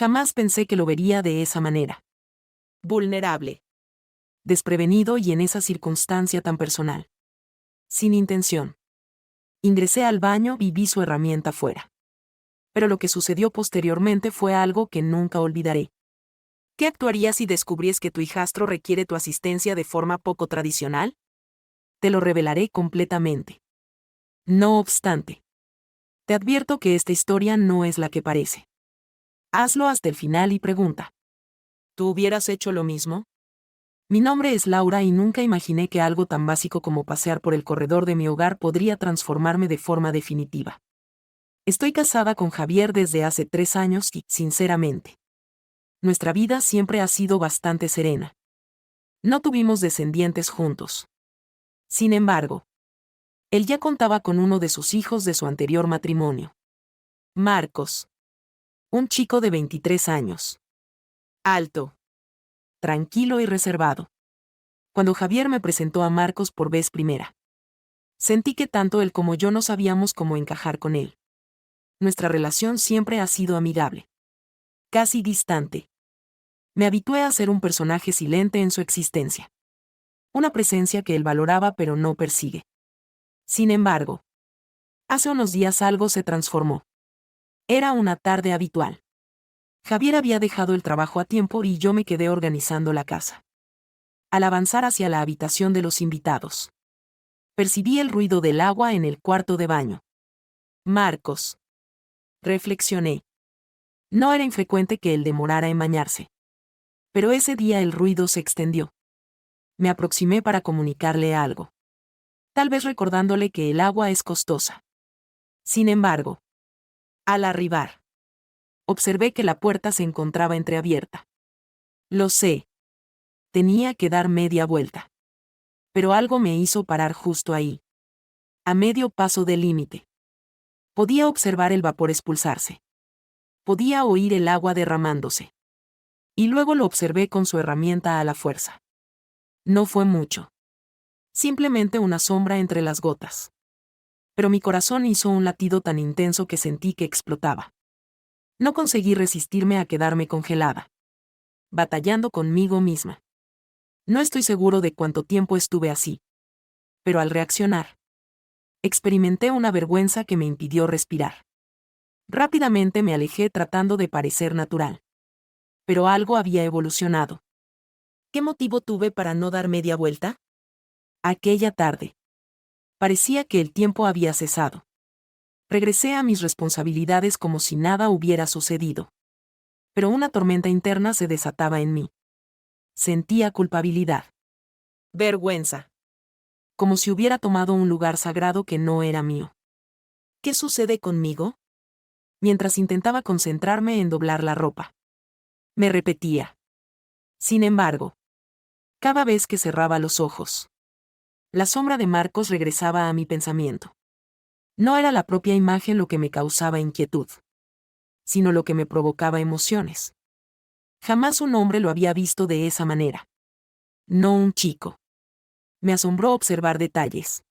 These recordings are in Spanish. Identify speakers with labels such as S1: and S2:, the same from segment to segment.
S1: Jamás pensé que lo vería de esa manera. Vulnerable. Desprevenido y en esa circunstancia tan personal. Sin intención. Ingresé al baño y vi su herramienta fuera. Pero lo que sucedió posteriormente fue algo que nunca olvidaré. ¿Qué actuarías si descubries que tu hijastro requiere tu asistencia de forma poco tradicional? Te lo revelaré completamente. No obstante, te advierto que esta historia no es la que parece. Hazlo hasta el final y pregunta. ¿Tú hubieras hecho lo mismo? Mi nombre es Laura y nunca imaginé que algo tan básico como pasear por el corredor de mi hogar podría transformarme de forma definitiva. Estoy casada con Javier desde hace 3 años y, sinceramente, nuestra vida siempre ha sido bastante serena. No tuvimos descendientes juntos. Sin embargo, él ya contaba con uno de sus hijos de su anterior matrimonio. Marcos. Un chico de 23 años. Alto. Tranquilo y reservado. Cuando Javier me presentó a Marcos por vez primera, sentí que tanto él como yo no sabíamos cómo encajar con él. Nuestra relación siempre ha sido amigable. Casi distante. Me habitué a ser un personaje silente en su existencia. Una presencia que él valoraba pero no persigue. Sin embargo, hace unos días algo se transformó. Era una tarde habitual. Javier había dejado el trabajo a tiempo y yo me quedé organizando la casa. Al avanzar hacia la habitación de los invitados, percibí el ruido del agua en el cuarto de baño. Marcos. Reflexioné. No era infrecuente que él demorara en bañarse. Pero ese día el ruido se extendió. Me aproximé para comunicarle algo. Tal vez recordándole que el agua es costosa. Sin embargo, al arribar, observé que la puerta se encontraba entreabierta. Lo sé. Tenía que dar media vuelta. Pero algo me hizo parar justo ahí. A medio paso del límite. Podía observar el vapor expulsarse. Podía oír el agua derramándose. Y luego lo observé con su herramienta a la fuerza. No fue mucho. Simplemente una sombra entre las gotas. Pero mi corazón hizo un latido tan intenso que sentí que explotaba. No conseguí resistirme a quedarme congelada. Batallando conmigo misma. No estoy seguro de cuánto tiempo estuve así. Pero al reaccionar, experimenté una vergüenza que me impidió respirar. Rápidamente me alejé tratando de parecer natural. Pero algo había evolucionado. ¿Qué motivo tuve para no dar media vuelta? Aquella tarde. Parecía que el tiempo había cesado. Regresé a mis responsabilidades como si nada hubiera sucedido. Pero una tormenta interna se desataba en mí. Sentía culpabilidad. Vergüenza. Como si hubiera tomado un lugar sagrado que no era mío. ¿Qué sucede conmigo? Mientras intentaba concentrarme en doblar la ropa. Me repetía. Sin embargo, cada vez que cerraba los ojos, la sombra de Marcos regresaba a mi pensamiento. No era la propia imagen lo que me causaba inquietud, sino lo que me provocaba emociones. Jamás un hombre lo había visto de esa manera. No un chico. Me asombró observar detalles.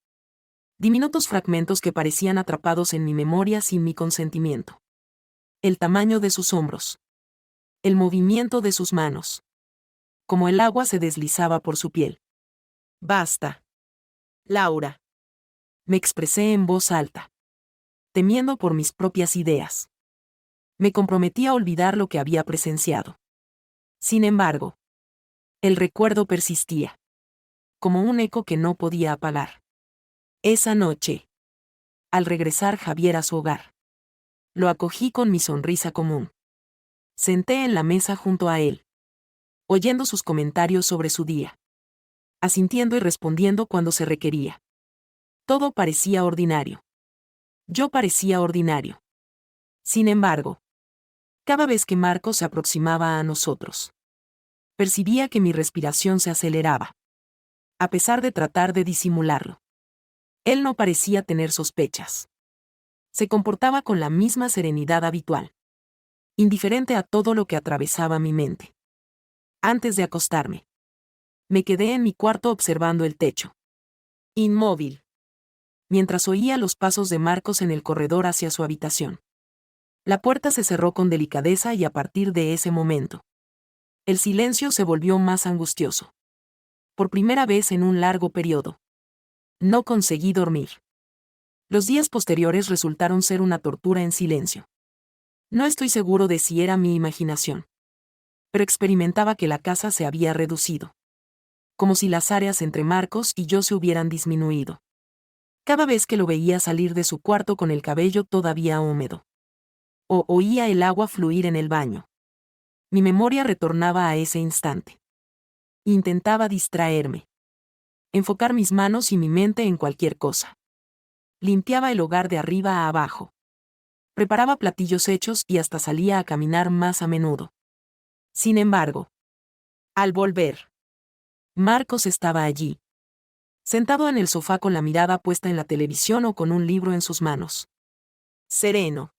S1: Diminutos fragmentos que parecían atrapados en mi memoria sin mi consentimiento. El tamaño de sus hombros. El movimiento de sus manos. Como el agua se deslizaba por su piel. Basta. Laura. Me expresé en voz alta. Temiendo por mis propias ideas. Me comprometí a olvidar lo que había presenciado. Sin embargo, el recuerdo persistía. Como un eco que no podía apagar. Esa noche. Al regresar Javier a su hogar. Lo acogí con mi sonrisa común. Senté en la mesa junto a él. Oyendo sus comentarios sobre su día. Asintiendo y respondiendo cuando se requería. Todo parecía ordinario. Yo parecía ordinario. Sin embargo, cada vez que Marcos se aproximaba a nosotros, percibía que mi respiración se aceleraba. A pesar de tratar de disimularlo. Él no parecía tener sospechas. Se comportaba con la misma serenidad habitual. Indiferente a todo lo que atravesaba mi mente. Antes de acostarme, me quedé en mi cuarto observando el techo. Inmóvil. Mientras oía los pasos de Marcos en el corredor hacia su habitación. La puerta se cerró con delicadeza y a partir de ese momento, el silencio se volvió más angustioso. Por primera vez en un largo periodo, no conseguí dormir. Los días posteriores resultaron ser una tortura en silencio. No estoy seguro de si era mi imaginación, pero experimentaba que la casa se había reducido. Como si las áreas entre Marcos y yo se hubieran disminuido. Cada vez que lo veía salir de su cuarto con el cabello todavía húmedo. O oía el agua fluir en el baño. Mi memoria retornaba a ese instante. Intentaba distraerme. Enfocar mis manos y mi mente en cualquier cosa. Limpiaba el hogar de arriba a abajo. Preparaba platillos hechos y hasta salía a caminar más a menudo. Sin embargo, al volver, Marcos estaba allí. Sentado en el sofá con la mirada puesta en la televisión o con un libro en sus manos. Sereno.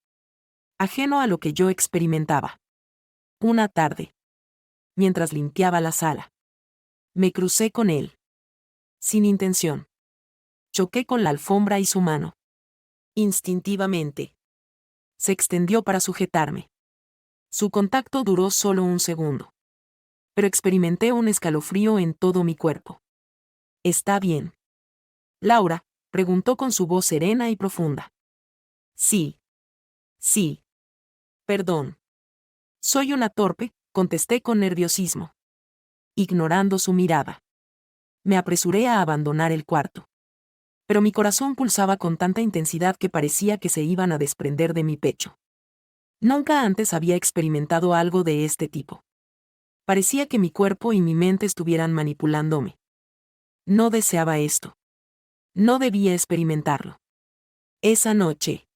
S1: Ajeno a lo que yo experimentaba. Una tarde. Mientras limpiaba la sala. Me crucé con él. Sin intención. Choqué con la alfombra y su mano. Instintivamente. Se extendió para sujetarme. Su contacto duró solo un segundo. Pero experimenté un escalofrío en todo mi cuerpo. ¿Está bien? Laura, preguntó con su voz serena y profunda. Sí. Sí. Perdón. Soy una torpe, contesté con nerviosismo. Ignorando su mirada. Me apresuré a abandonar el cuarto. Pero mi corazón pulsaba con tanta intensidad que parecía que se iban a desprender de mi pecho. Nunca antes había experimentado algo de este tipo. Parecía que mi cuerpo y mi mente estuvieran manipulándome. No deseaba esto. No debía experimentarlo. Esa noche,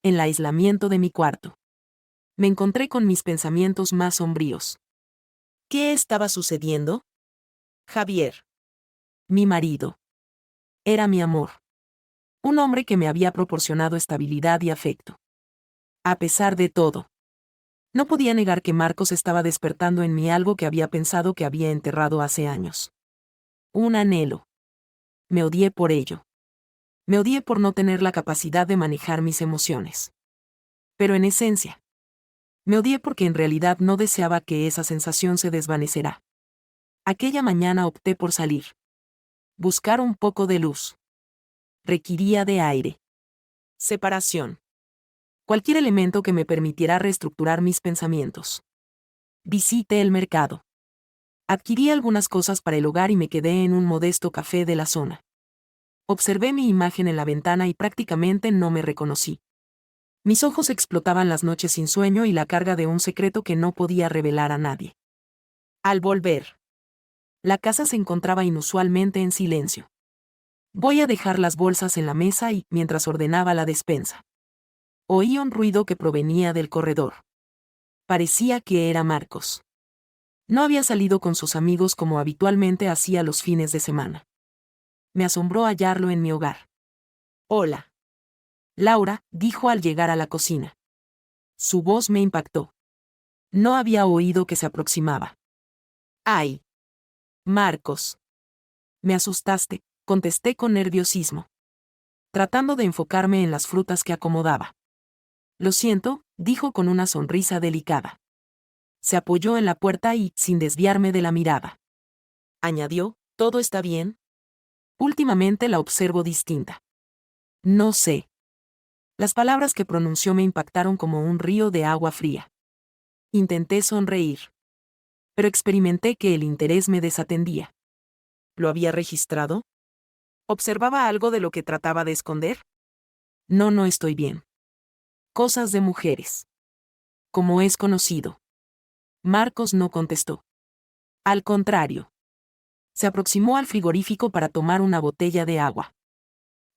S1: en el aislamiento de mi cuarto, me encontré con mis pensamientos más sombríos. ¿Qué estaba sucediendo? Javier. Mi marido. Era mi amor. Un hombre que me había proporcionado estabilidad y afecto. A pesar de todo, no podía negar que Marcos estaba despertando en mí algo que había pensado que había enterrado hace años. Un anhelo. Me odié por ello. Me odié por no tener la capacidad de manejar mis emociones. Pero en esencia, me odié porque en realidad no deseaba que esa sensación se desvaneciera. Aquella mañana opté por salir. Buscar un poco de luz. Requería de aire. Separación. Cualquier elemento que me permitiera reestructurar mis pensamientos. Visité el mercado. Adquirí algunas cosas para el hogar y me quedé en un modesto café de la zona. Observé mi imagen en la ventana y prácticamente no me reconocí. Mis ojos explotaban las noches sin sueño y la carga de un secreto que no podía revelar a nadie. Al volver, la casa se encontraba inusualmente en silencio. Voy a dejar las bolsas en la mesa y, mientras ordenaba la despensa, oí un ruido que provenía del corredor. Parecía que era Marcos. No había salido con sus amigos como habitualmente hacía los fines de semana. Me asombró hallarlo en mi hogar. Hola. Laura, dijo al llegar a la cocina. Su voz me impactó. No había oído que se aproximaba. ¡Ay! Marcos. Me asustaste, contesté con nerviosismo, tratando de enfocarme en las frutas que acomodaba. Lo siento, dijo con una sonrisa delicada. Se apoyó en la puerta y, sin desviarme de la mirada, añadió, ¿todo está bien? Últimamente la observo distinta. No sé. Las palabras que pronunció me impactaron como un río de agua fría. Intenté sonreír. Pero experimenté que el interés me desatendía. ¿Lo había registrado? ¿Observaba algo de lo que trataba de esconder? No, no estoy bien. Cosas de mujeres. Como es conocido. Marcos no contestó. Al contrario. Se aproximó al frigorífico para tomar una botella de agua.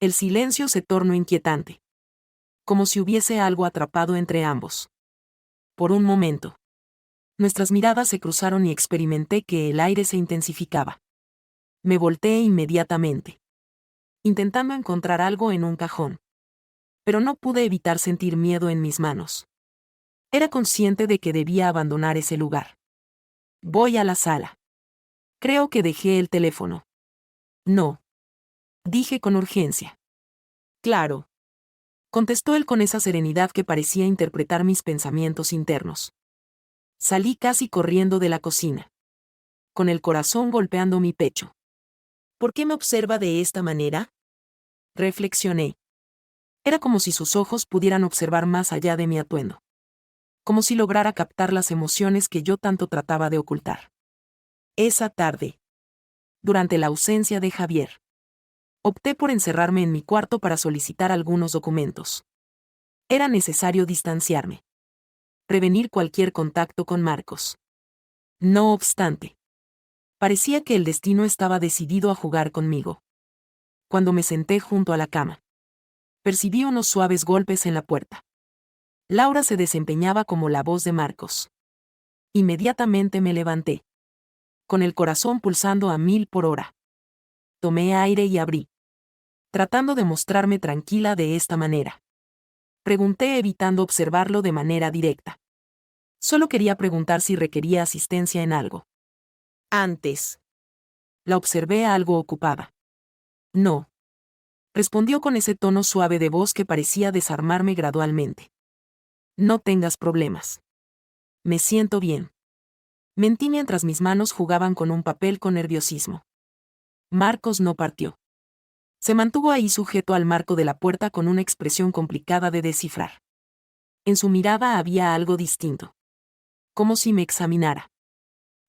S1: El silencio se tornó inquietante. Como si hubiese algo atrapado entre ambos. Por un momento. Nuestras miradas se cruzaron y experimenté que el aire se intensificaba. Me volteé inmediatamente, intentando encontrar algo en un cajón. Pero no pude evitar sentir miedo en mis manos. Era consciente de que debía abandonar ese lugar. Voy a la sala. Creo que dejé el teléfono. No. Dije con urgencia. Claro. contestó él con esa serenidad que parecía interpretar mis pensamientos internos. Salí casi corriendo de la cocina, con el corazón golpeando mi pecho. ¿Por qué me observa de esta manera? Reflexioné. Era como si sus ojos pudieran observar más allá de mi atuendo. Como si lograra captar las emociones que yo tanto trataba de ocultar. Esa tarde, durante la ausencia de Javier, opté por encerrarme en mi cuarto para solicitar algunos documentos. Era necesario distanciarme. Prevenir cualquier contacto con Marcos. No obstante, parecía que el destino estaba decidido a jugar conmigo. Cuando me senté junto a la cama, percibí unos suaves golpes en la puerta. Laura se desempeñaba como la voz de Marcos. Inmediatamente me levanté, con el corazón pulsando a 1000 por hora. Tomé aire y abrí, tratando de mostrarme tranquila de esta manera. Pregunté evitando observarlo de manera directa. Solo quería preguntar si requería asistencia en algo. Antes. La observé algo ocupada. No. Respondió con ese tono suave de voz que parecía desarmarme gradualmente. No tengas problemas. Me siento bien. Mentí mientras mis manos jugaban con un papel con nerviosismo. Marcos no partió. Se mantuvo ahí sujeto al marco de la puerta con una expresión complicada de descifrar. En su mirada había algo distinto. Como si me examinara.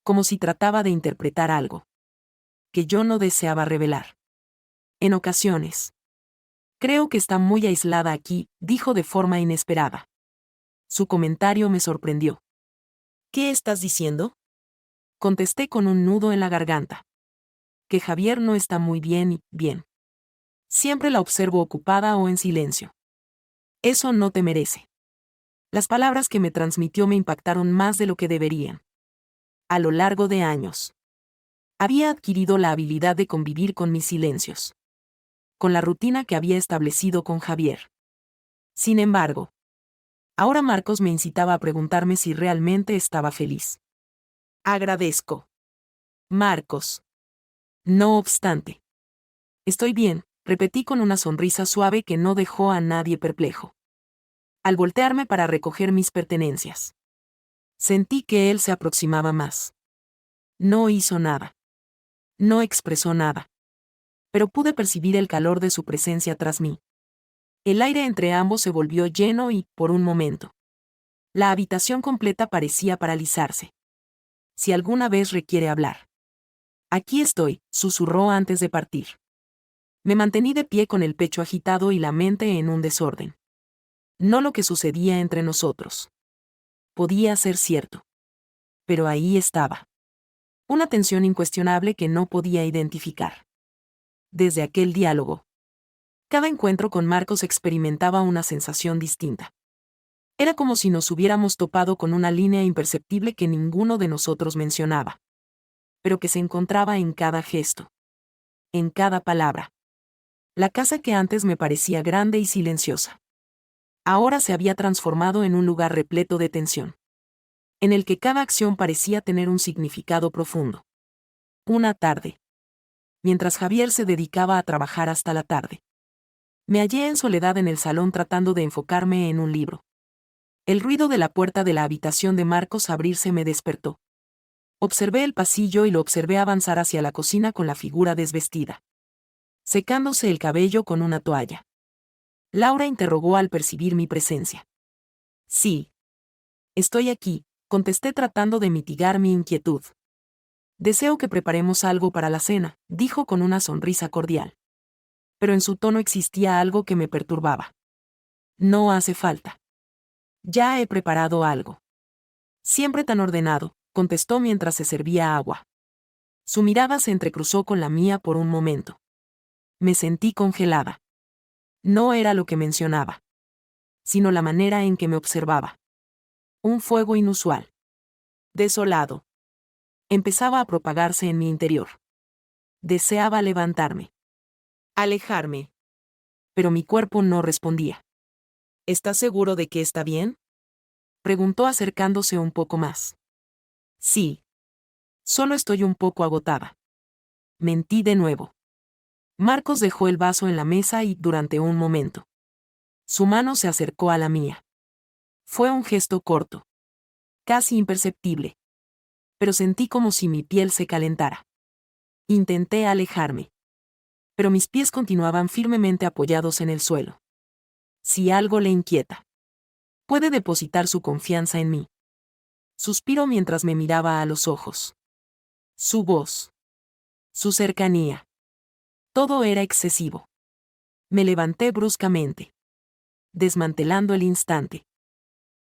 S1: Como si trataba de interpretar algo que yo no deseaba revelar. En ocasiones. Creo que está muy aislada aquí, dijo de forma inesperada. Su comentario me sorprendió. ¿Qué estás diciendo? Contesté con un nudo en la garganta. Que Javier no está muy bien y bien. Siempre la observo ocupada o en silencio. Eso no te merece. Las palabras que me transmitió me impactaron más de lo que deberían. A lo largo de años, había adquirido la habilidad de convivir con mis silencios. Con la rutina que había establecido con Javier. Sin embargo, ahora Marcos me incitaba a preguntarme si realmente estaba feliz. Agradezco. Marcos. No obstante. Estoy bien, repetí con una sonrisa suave que no dejó a nadie perplejo. Al voltearme para recoger mis pertenencias, sentí que él se aproximaba más. No hizo nada. No expresó nada. Pero pude percibir el calor de su presencia tras mí. El aire entre ambos se volvió lleno y, por un momento, la habitación completa parecía paralizarse. Si alguna vez requiere hablar. Aquí estoy, susurró antes de partir. Me mantení de pie con el pecho agitado y la mente en un desorden. No lo que sucedía entre nosotros. Podía ser cierto. Pero ahí estaba. Una tensión incuestionable que no podía identificar. Desde aquel diálogo. Cada encuentro con Marcos experimentaba una sensación distinta. Era como si nos hubiéramos topado con una línea imperceptible que ninguno de nosotros mencionaba. Pero que se encontraba en cada gesto. En cada palabra. La casa que antes me parecía grande y silenciosa. Ahora se había transformado en un lugar repleto de tensión. En el que cada acción parecía tener un significado profundo. Una tarde. Mientras Javier se dedicaba a trabajar hasta la tarde. Me hallé en soledad en el salón tratando de enfocarme en un libro. El ruido de la puerta de la habitación de Marcos abrirse me despertó. Observé el pasillo y lo observé avanzar hacia la cocina con la figura desvestida, secándose el cabello con una toalla. Laura interrogó al percibir mi presencia. Sí. Estoy aquí, contesté tratando de mitigar mi inquietud. Deseo que preparemos algo para la cena, dijo con una sonrisa cordial. Pero en su tono existía algo que me perturbaba. No hace falta. Ya he preparado algo. Siempre tan ordenado, contestó mientras se servía agua. Su mirada se entrecruzó con la mía por un momento. Me sentí congelada. No era lo que mencionaba, sino la manera en que me observaba. Un fuego inusual. Desolado. Empezaba a propagarse en mi interior. Deseaba levantarme. Alejarme. Pero mi cuerpo no respondía. ¿Estás seguro de que está bien? Preguntó acercándose un poco más. Sí. Solo estoy un poco agotada. Mentí de nuevo. Marcos dejó el vaso en la mesa y, durante un momento, Su mano se acercó a la mía. Fue un gesto corto, casi imperceptible. Pero sentí como si mi piel se calentara. Intenté alejarme. Pero mis pies continuaban firmemente apoyados en el suelo. Si algo le inquieta, puede depositar su confianza en mí. Suspiró mientras me miraba a los ojos. Su voz. Su cercanía. Todo era excesivo. Me levanté bruscamente, desmantelando el instante.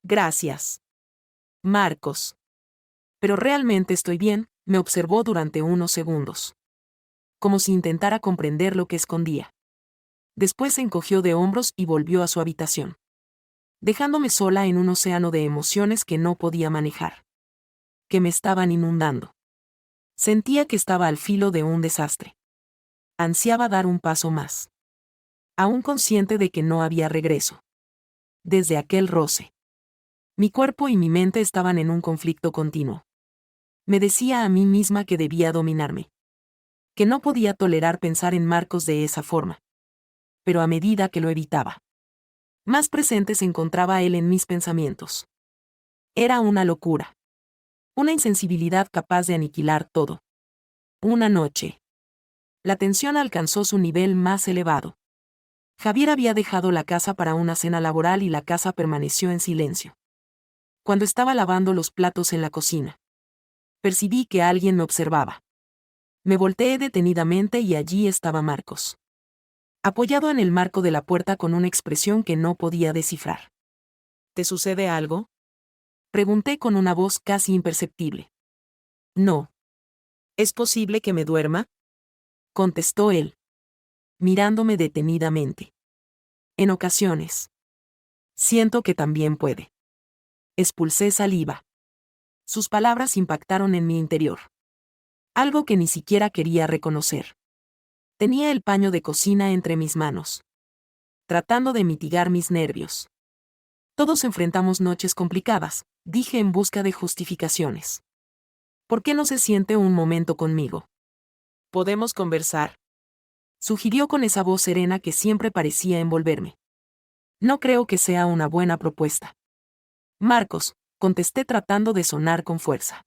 S1: Gracias, Marcos. Pero realmente estoy bien, me observó durante unos segundos. Como si intentara comprender lo que escondía. Después se encogió de hombros y volvió a su habitación, dejándome sola en un océano de emociones que no podía manejar, que me estaban inundando. Sentía que estaba al filo de un desastre. Ansiaba dar un paso más. Aún consciente de que no había regreso. Desde aquel roce. Mi cuerpo y mi mente estaban en un conflicto continuo. Me decía a mí misma que debía dominarme. Que no podía tolerar pensar en Marcos de esa forma. Pero a medida que lo evitaba, más presente se encontraba él en mis pensamientos. Era una locura. Una insensibilidad capaz de aniquilar todo. Una noche. La tensión alcanzó su nivel más elevado. Javier había dejado la casa para una cena laboral y la casa permaneció en silencio. Cuando estaba lavando los platos en la cocina, percibí que alguien me observaba. Me volteé detenidamente y allí estaba Marcos, apoyado en el marco de la puerta con una expresión que no podía descifrar. ¿Te sucede algo?, pregunté con una voz casi imperceptible. No. ¿Es posible que me duerma?, contestó él, mirándome detenidamente. En ocasiones. Siento que también puede. Expulsé saliva. Sus palabras impactaron en mi interior. Algo que ni siquiera quería reconocer. Tenía el paño de cocina entre mis manos, tratando de mitigar mis nervios. Todos enfrentamos noches complicadas, dije en busca de justificaciones. ¿Por qué no se siente un momento conmigo? ¿Podemos conversar?, sugirió con esa voz serena que siempre parecía envolverme. No creo que sea una buena propuesta. Marcos, contesté tratando de sonar con fuerza.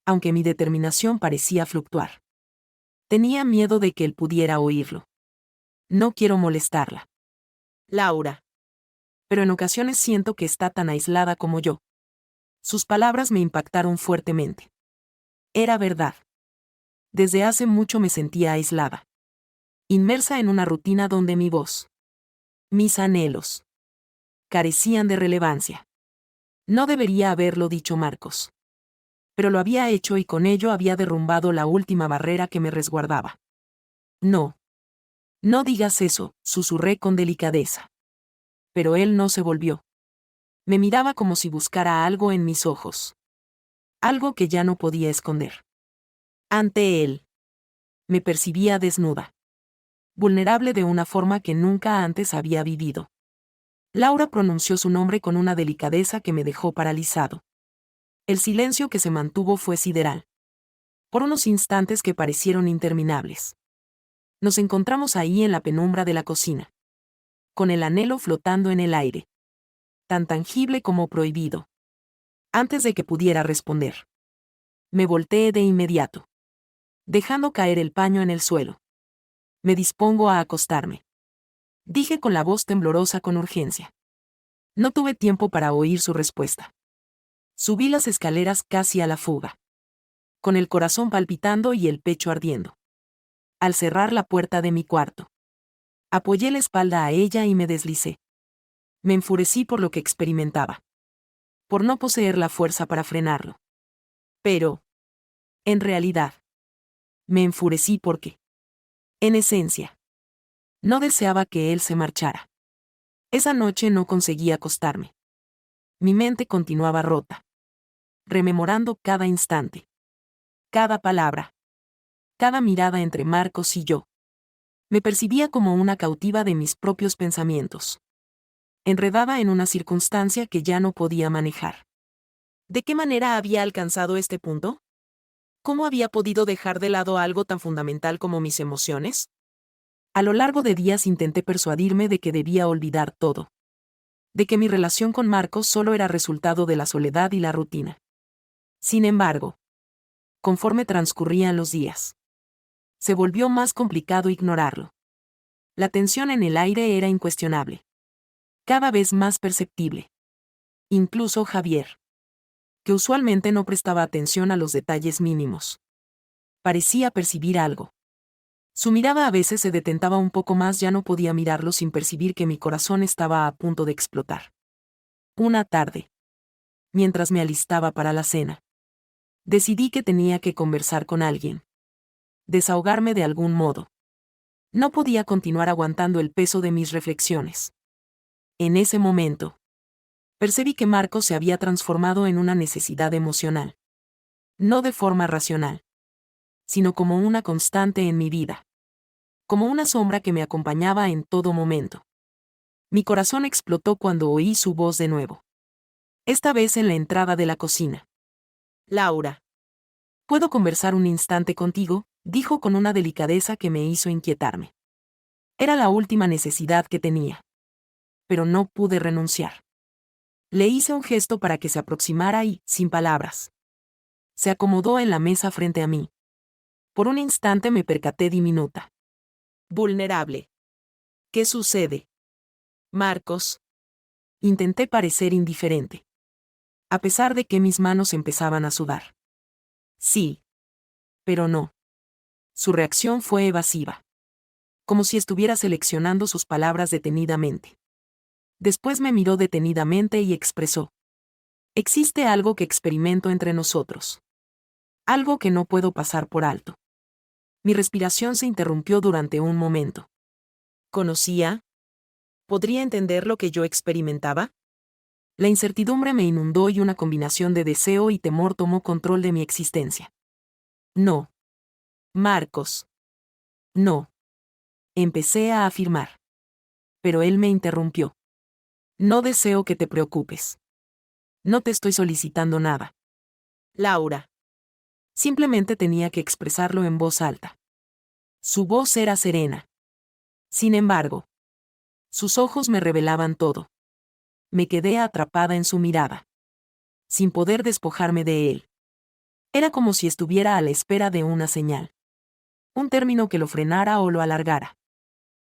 S1: Aunque mi determinación parecía fluctuar. Tenía miedo de que él pudiera oírlo. No quiero molestarla, Laura. Pero en ocasiones siento que está tan aislada como yo. Sus palabras me impactaron fuertemente. Era verdad. Desde hace mucho me sentía aislada. Inmersa en una rutina donde mi voz, mis anhelos, carecían de relevancia. No debería haberlo dicho Marcos. Pero lo había hecho y con ello había derrumbado la última barrera que me resguardaba. No. No digas eso, susurré con delicadeza. Pero él no se volvió. Me miraba como si buscara algo en mis ojos. Algo que ya no podía esconder. Ante él. Me percibía desnuda. Vulnerable de una forma que nunca antes había vivido. Laura pronunció su nombre con una delicadeza que me dejó paralizado. El silencio que se mantuvo fue sideral. Por unos instantes que parecieron interminables. Nos encontramos ahí en la penumbra de la cocina. Con el anhelo flotando en el aire. Tan tangible como prohibido. Antes de que pudiera responder. Me volteé de inmediato. Dejando caer el paño en el suelo. Me dispongo a acostarme. Dije con la voz temblorosa con urgencia. No tuve tiempo para oír su respuesta. Subí las escaleras casi a la fuga. Con el corazón palpitando y el pecho ardiendo. Al cerrar la puerta de mi cuarto. Apoyé la espalda a ella y me deslicé. Me enfurecí por lo que experimentaba. Por no poseer la fuerza para frenarlo. Pero, en realidad, me enfurecí porque, en esencia, no deseaba que él se marchara. Esa noche no conseguí acostarme. Mi mente continuaba rota. Rememorando cada instante. Cada palabra. Cada mirada entre Marcos y yo. Me percibía como una cautiva de mis propios pensamientos. Enredada en una circunstancia que ya no podía manejar. ¿De qué manera había alcanzado este punto? ¿Cómo había podido dejar de lado algo tan fundamental como mis emociones? A lo largo de días intenté persuadirme de que debía olvidar todo. De que mi relación con Marcos solo era resultado de la soledad y la rutina. Sin embargo, conforme transcurrían los días, se volvió más complicado ignorarlo. La tensión en el aire era incuestionable. Cada vez más perceptible. Incluso Javier, que usualmente no prestaba atención a los detalles mínimos, parecía percibir algo. Su mirada a veces se detentaba un poco más, ya no podía mirarlo sin percibir que mi corazón estaba a punto de explotar. Una tarde, mientras me alistaba para la cena, decidí que tenía que conversar con alguien. Desahogarme de algún modo. No podía continuar aguantando el peso de mis reflexiones. En ese momento, percibí que Marcos se había transformado en una necesidad emocional. No de forma racional, sino como una constante en mi vida. Como una sombra que me acompañaba en todo momento. Mi corazón explotó cuando oí su voz de nuevo. Esta vez en la entrada de la cocina. Laura. ¿Puedo conversar un instante contigo?, dijo con una delicadeza que me hizo inquietarme. Era la última necesidad que tenía. Pero no pude renunciar. Le hice un gesto para que se aproximara y, sin palabras, se acomodó en la mesa frente a mí. Por un instante me percaté diminuta. Vulnerable. ¿Qué sucede? Marcos. Intenté parecer indiferente. A pesar de que mis manos empezaban a sudar. Sí. Pero no. Su reacción fue evasiva. Como si estuviera seleccionando sus palabras detenidamente. Después me miró detenidamente y expresó. Existe algo que experimento entre nosotros. Algo que no puedo pasar por alto. Mi respiración se interrumpió durante un momento. ¿Conocía? ¿Podría entender lo que yo experimentaba? La incertidumbre me inundó y una combinación de deseo y temor tomó control de mi existencia. No. Marcos. No. Empecé a afirmar. Pero él me interrumpió. No deseo que te preocupes. No te estoy solicitando nada. Laura. Simplemente tenía que expresarlo en voz alta. Su voz era serena. Sin embargo, sus ojos me revelaban todo. Me quedé atrapada en su mirada. Sin poder despojarme de él. Era como si estuviera a la espera de una señal. Un término que lo frenara o lo alargara.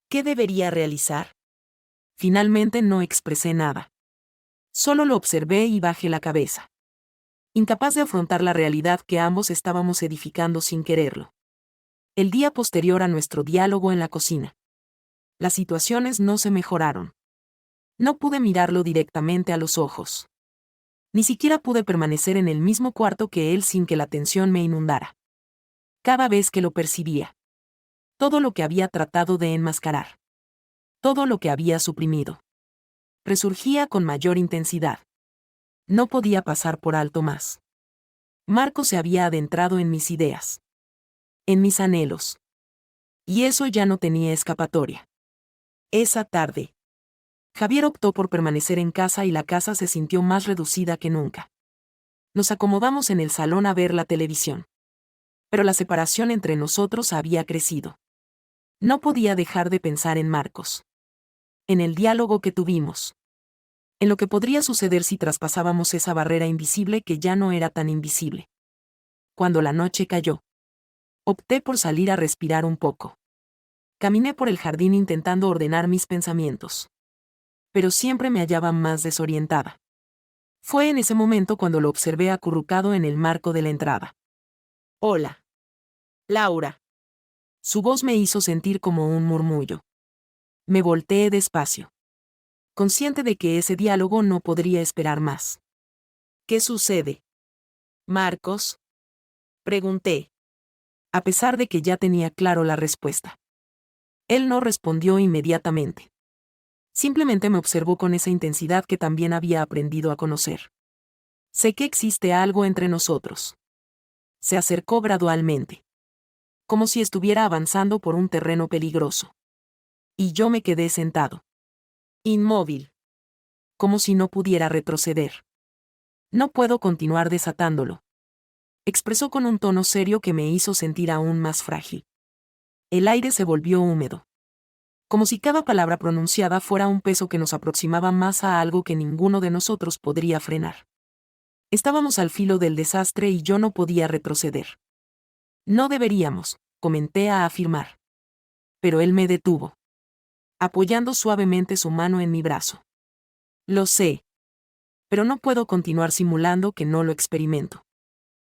S1: ¿Qué debería realizar? Finalmente no expresé nada. Solo lo observé y bajé la cabeza. Incapaz de afrontar la realidad que ambos estábamos edificando sin quererlo. El día posterior a nuestro diálogo en la cocina. Las situaciones no se mejoraron. No pude mirarlo directamente a los ojos. Ni siquiera pude permanecer en el mismo cuarto que él sin que la tensión me inundara. Cada vez que lo percibía. Todo lo que había tratado de enmascarar. Todo lo que había suprimido. Resurgía con mayor intensidad. No podía pasar por alto más. Marco se había adentrado en mis ideas. En mis anhelos. Y eso ya no tenía escapatoria. Esa tarde, Javier optó por permanecer en casa y la casa se sintió más reducida que nunca. Nos acomodamos en el salón a ver la televisión. Pero la separación entre nosotros había crecido. No podía dejar de pensar en Marcos. En el diálogo que tuvimos. En lo que podría suceder si traspasábamos esa barrera invisible que ya no era tan invisible. Cuando la noche cayó, opté por salir a respirar un poco. Caminé por el jardín intentando ordenar mis pensamientos. Pero siempre me hallaba más desorientada. Fue en ese momento cuando lo observé acurrucado en el marco de la entrada. Hola. Laura. Su voz me hizo sentir como un murmullo. Me volteé despacio. Consciente de que ese diálogo no podría esperar más. ¿Qué sucede? Marcos. Pregunté. A pesar de que ya tenía claro la respuesta. Él no respondió inmediatamente. Simplemente me observó con esa intensidad que también había aprendido a conocer. Sé que existe algo entre nosotros. Se acercó gradualmente. Como si estuviera avanzando por un terreno peligroso. Y yo me quedé sentado. Inmóvil. Como si no pudiera retroceder. No puedo continuar desatándolo. Expresó con un tono serio que me hizo sentir aún más frágil. El aire se volvió húmedo. Como si cada palabra pronunciada fuera un peso que nos aproximaba más a algo que ninguno de nosotros podría frenar. Estábamos al filo del desastre y yo no podía retroceder. No deberíamos, comenté a afirmar. Pero él me detuvo, apoyando suavemente su mano en mi brazo. Lo sé. Pero no puedo continuar simulando que no lo experimento.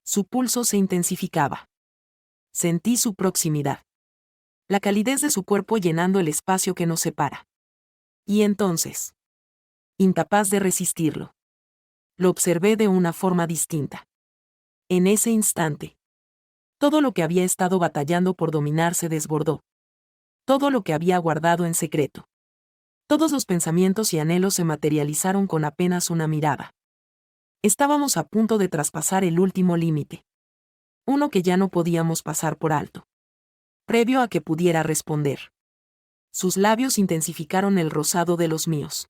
S1: Su pulso se intensificaba. Sentí su proximidad. La calidez de su cuerpo llenando el espacio que nos separa. Y entonces, incapaz de resistirlo, lo observé de una forma distinta. En ese instante, todo lo que había estado batallando por dominar se desbordó. Todo lo que había guardado en secreto. Todos los pensamientos y anhelos se materializaron con apenas una mirada. Estábamos a punto de traspasar el último límite. Uno que ya no podíamos pasar por alto. Previo a que pudiera responder. Sus labios intensificaron el rozado de los míos.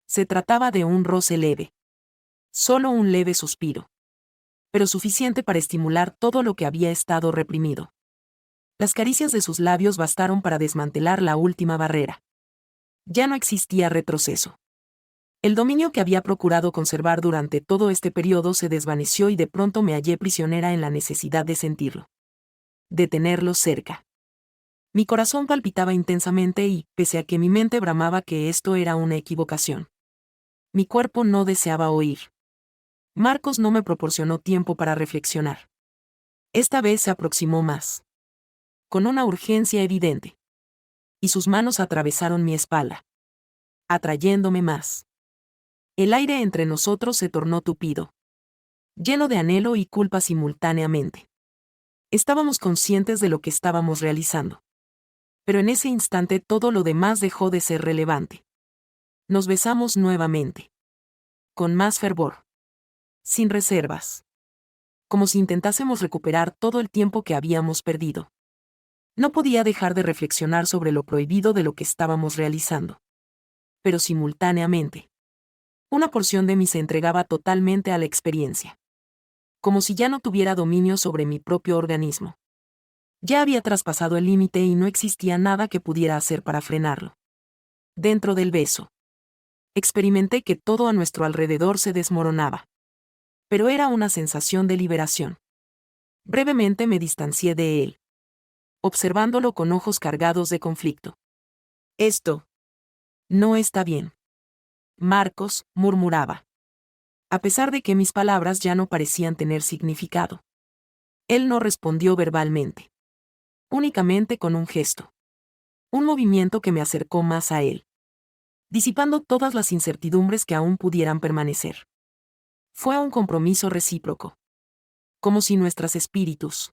S1: Se trataba de un roce leve. Solo un leve suspiro. Pero suficiente para estimular todo lo que había estado reprimido. Las caricias de sus labios bastaron para desmantelar la última barrera. Ya no existía retroceso. El dominio que había procurado conservar durante todo este periodo se desvaneció y de pronto me hallé prisionera en la necesidad de sentirlo. De tenerlo cerca. Mi corazón palpitaba intensamente y, pese a que mi mente bramaba que esto era una equivocación, mi cuerpo no deseaba oír. Marcos no me proporcionó tiempo para reflexionar. Esta vez se aproximó más. Con una urgencia evidente. Y sus manos atravesaron mi espalda. Atrayéndome más. El aire entre nosotros se tornó tupido. Lleno de anhelo y culpa simultáneamente. Estábamos conscientes de lo que estábamos realizando. Pero en ese instante todo lo demás dejó de ser relevante. Nos besamos nuevamente. Con más fervor. Sin reservas. Como si intentásemos recuperar todo el tiempo que habíamos perdido. No podía dejar de reflexionar sobre lo prohibido de lo que estábamos realizando. Pero simultáneamente. Una porción de mí se entregaba totalmente a la experiencia. Como si ya no tuviera dominio sobre mi propio organismo. Ya había traspasado el límite y no existía nada que pudiera hacer para frenarlo. Dentro del beso. Experimenté que todo a nuestro alrededor se desmoronaba. Pero era una sensación de liberación. Brevemente me distancié de él. Observándolo con ojos cargados de conflicto. Esto no está bien. Marcos, murmuraba. A pesar de que mis palabras ya no parecían tener significado. Él no respondió verbalmente. Únicamente con un gesto. Un movimiento que me acercó más a él. Disipando todas las incertidumbres que aún pudieran permanecer. Fue un compromiso recíproco. Como si nuestros espíritus,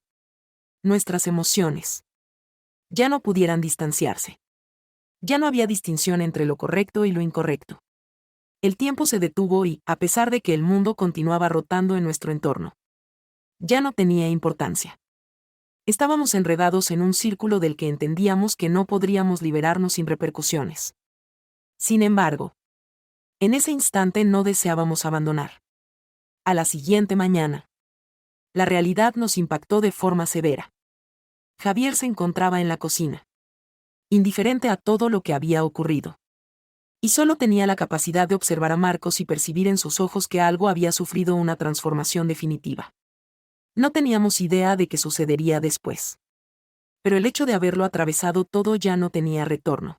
S1: nuestras emociones, ya no pudieran distanciarse. Ya no había distinción entre lo correcto y lo incorrecto. El tiempo se detuvo y, a pesar de que el mundo continuaba rotando en nuestro entorno, ya no tenía importancia. Estábamos enredados en un círculo del que entendíamos que no podríamos liberarnos sin repercusiones. Sin embargo, en ese instante no deseábamos abandonar. A la siguiente mañana, la realidad nos impactó de forma severa. Javier se encontraba en la cocina, indiferente a todo lo que había ocurrido. Y solo tenía la capacidad de observar a Marcos y percibir en sus ojos que algo había sufrido una transformación definitiva. No teníamos idea de qué sucedería después. Pero el hecho de haberlo atravesado todo ya no tenía retorno.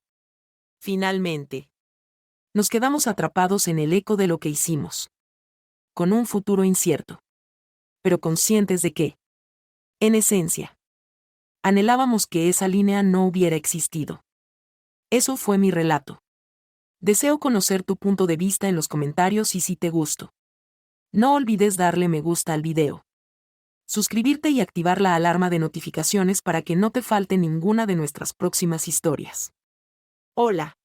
S1: Finalmente, nos quedamos atrapados en el eco de lo que hicimos. Con un futuro incierto. Pero conscientes de que, en esencia, anhelábamos que esa línea no hubiera existido. Eso fue mi relato. Deseo conocer tu punto de vista en los comentarios y si te gustó. No olvides darle me gusta al video. Suscribirte y activar la alarma de notificaciones para que no te falte ninguna de nuestras próximas historias. Hola.